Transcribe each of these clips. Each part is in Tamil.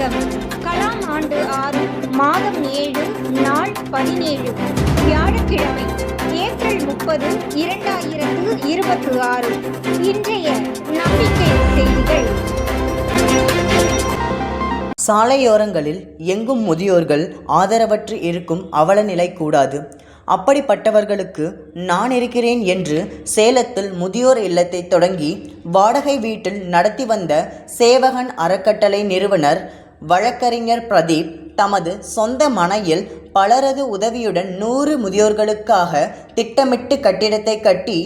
வணக்கம். கலாம் ஆண்டு 6 மாதம் 7 நாள் 17 வியாழக்கிழமை ஏப்ரல் 30 2026. இன்றைய நம்பிக்கை செய்திகள். சாலையோரங்களில் எங்கும் முதியோர்கள் ஆதரவற்று இருக்கும் அவல நிலை கூடாது. அப்படிப்பட்டவர்களுக்கு நான் இருக்கிறேன் என்று சேலத்தில் முதியோர் இல்லத்தை தொடங்கி வாடகை வீட்டில் நடத்தி வந்த சேவகன் அறக்கட்டளை நிறுவனர் வழக்கறிஞர் பிரதீப் தமது சொந்த மனையில் பலரது உதவியுடன் 100 முதியோர்களுக்காக திட்டமிட்டு கட்டிடத்தை கட்டி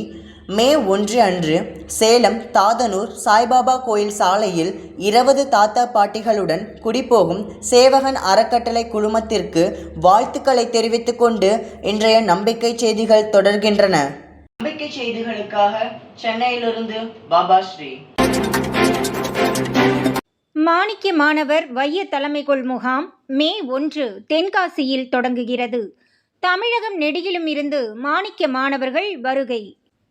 மே 1 அன்று சேலம் தாதனூர் சாய்பாபா கோயில் சாலையில் 20 தாத்தா பாட்டிகளுடன் குடிபோகும் சேவகன் அறக்கட்டளை குழுமத்திற்கு வாழ்த்துக்களை தெரிவித்துக் கொண்டு இன்றைய நம்பிக்கை செய்திகள் தொடர்கின்றன. நம்பிக்கை செய்திகளுக்காக சென்னையிலிருந்து பாபா ஸ்ரீ. மாணிக்க மாணவர் வைய தலைமைகொள் முகாம் மே 1 தென்காசியில் தொடங்குகிறது. தமிழகம் நெடுகிலும் இருந்து மாணிக்க மாணவர்கள் வருகை.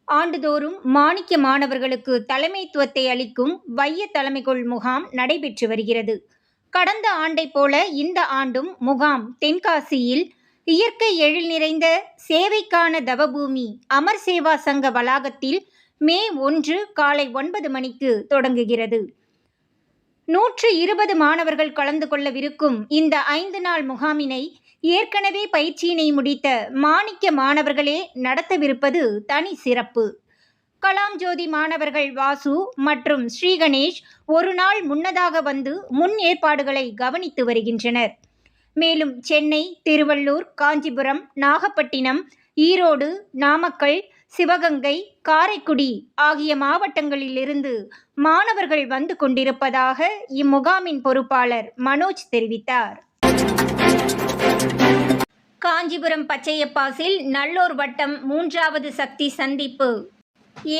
ஆண்டுதோறும் மாணிக்க மாணவர்களுக்கு தலைமைத்துவத்தை அளிக்கும் வைய தலைமைகொள் முகாம் நடைபெற்று வருகிறது. கடந்த ஆண்டை போல இந்த ஆண்டும் முகாம் தென்காசியில் இயற்கை எழில் நிறைந்த சேவைக்கான தவபூமி அமர் சேவா சங்க வளாகத்தில் மே 1 காலை 9 மணிக்கு தொடங்குகிறது. 120 மாணவர்கள் கலந்து கொள்ளவிருக்கும் இந்த 5 நாள் முகாமினை ஏற்கனவே பயிற்சியினை முடித்த மாணிக்க மாணவர்களே நடத்தவிருப்பது தனி சிறப்பு. கலாம் ஜோதி மாணவர்கள் வாசு மற்றும் ஸ்ரீகணேஷ் ஒரு நாள் முன்னதாக வந்து முன் ஏற்பாடுகளை கவனித்து வருகின்றனர். மேலும் சென்னை, திருவள்ளூர், காஞ்சிபுரம், நாகப்பட்டினம், ஈரோடு, நாமக்கல், சிவகங்கை, காரைக்குடி ஆகிய மாவட்டங்களிலிருந்து மாணவர்கள் வந்து கொண்டிருப்பதாக இம்முகாமின் பொறுப்பாளர் மனோஜ் தெரிவித்தார். காஞ்சிபுரம் பச்சையப்பாசில் நல்லோர் வட்டம் 3வது சக்தி சந்திப்பு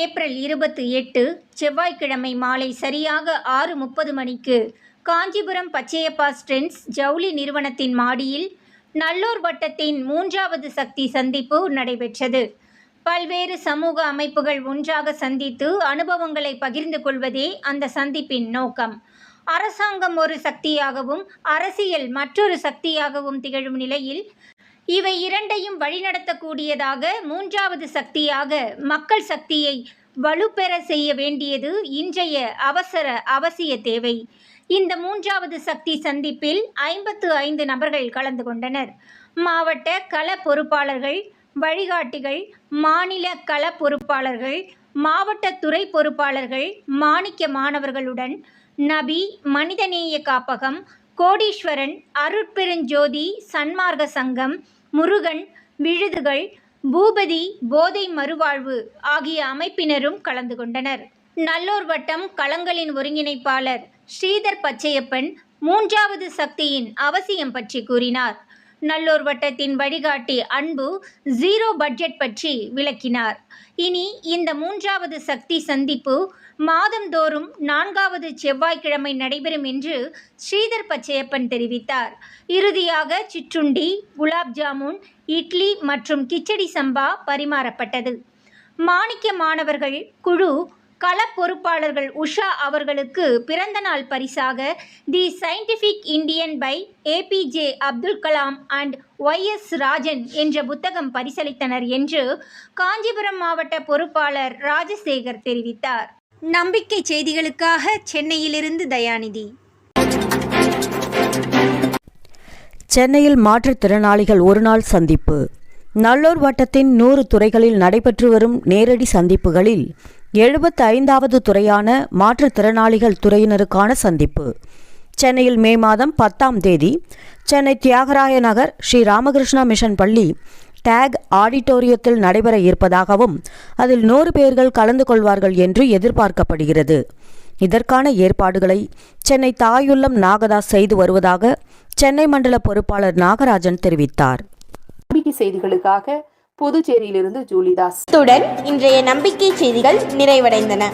ஏப்ரல் 28 செவ்வாய்க்கிழமை மாலை சரியாக 6:30 மணிக்கு காஞ்சிபுரம் பச்சையப்பாஸ் ட்ரெண்ட்ஸ் ஜவுளி நிறுவனத்தின் மாடியில் நல்லோர் வட்டத்தின் 3வது சக்தி சந்திப்பு நடைபெற்றது. பல்வேறு சமூக அமைப்புகள் ஒன்றாக சந்தித்து அனுபவங்களை பகிர்ந்து கொள்வதே அந்த சந்திப்பின் நோக்கம். அரசாங்கம் ஒரு சக்தியாகவும் அரசியல் மற்றொரு சக்தியாகவும் திகழும் நிலையில் இவை இரண்டையும் வழிநடத்தக்கூடியதாக 3வது சக்தியாக மக்கள் சக்தியை வலுப்பெற செய்ய வேண்டியது இன்றைய அவசிய தேவை. இந்த 3வது சக்தி சந்திப்பில் 55 நபர்கள் கலந்து கொண்டனர். மாவட்ட கள பொறுப்பாளர்கள், வழிகாட்டிகள், மாநில கள பொறுப்பாளர்கள், மாவட்ட துறை பொறுப்பாளர்கள், மாணிக்க மாணவர்களுடன் நபி, மனிதநேய காப்பகம், கோடீஸ்வரன், அருட்பெருஞ்சோதி சன்மார்க்க சங்கம், முருகன், விழுதுகள், பூபதி, போதை மறுவாழ்வு ஆகிய அமைப்பினரும் கலந்து கொண்டனர். நல்லோர் வட்டம் களங்களின் ஒருங்கிணைப்பாளர் ஸ்ரீதர் பச்சையப்பன் 3வது சக்தியின் அவசியம் பற்றி கூறினார். நல்லோர் வட்டத்தின் வழிகாட்டி அன்பு ஜீரோ பட்ஜெட் பற்றி விளக்கினார். இனி இந்த 3வது சக்தி சந்திப்பு மாதந்தோறும் 4வது செவ்வாய்க்கிழமை நடைபெறும் என்று ஸ்ரீதர் பச்சையப்பன் தெரிவித்தார். இறுதியாக சிற்றுண்டி, குலாப் ஜாமுன், இட்லி மற்றும் கிச்சடி சம்பா பரிமாறப்பட்டது. மாணிக்க மாணவர்கள் குழு கள பொறுப்பாளர்கள் உஷா அவர்களுக்கு பிறந்த நாள் பரிசாக the scientific Indian by APJ Abdul Kalam and YS Rajan என்ற புத்தகம் பரிசளித்தனர் என்று காஞ்சிபுரம் மாவட்ட பொறுப்பாளர் ராஜசேகர் தெரிவித்தார். நம்பிக்கை செய்திகளுக்காக சென்னையிலிருந்து தயாநிதி. சென்னையில் மாற்றுத்திறனாளிகள் ஒருநாள் சந்திப்பு. நல்லோர் வட்டத்தின் 100 துறைகளில் நடைபெற்று வரும் நேரடி சந்திப்புகளில் 75வது துறையான மாற்றுத்திறனாளிகள் துறையினருக்கான சந்திப்பு சென்னையில் மே மாதம் 10ஆம் தேதி சென்னை தியாகராய நகர் ஸ்ரீ ராமகிருஷ்ணா மிஷன் பள்ளி டேக் ஆடிட்டோரியத்தில் நடைபெற இருப்பதாகவும் அதில் 100 பேர்கள் கலந்து கொள்வார்கள் என்று எதிர்பார்க்கப்படுகிறது. இதற்கான ஏற்பாடுகளை சென்னை தாயுள்ளம் நாகதாஸ் செய்து வருவதாக சென்னை மண்டல பொறுப்பாளர் நாகராஜன் தெரிவித்தார். நம்பிக்கை செய்திகளுக்காக புதுச்சேரியிலிருந்து ஜூலிதாஸ். இத்துடன் இன்றைய நம்பிக்கை செய்திகள் நிறைவடைந்தன.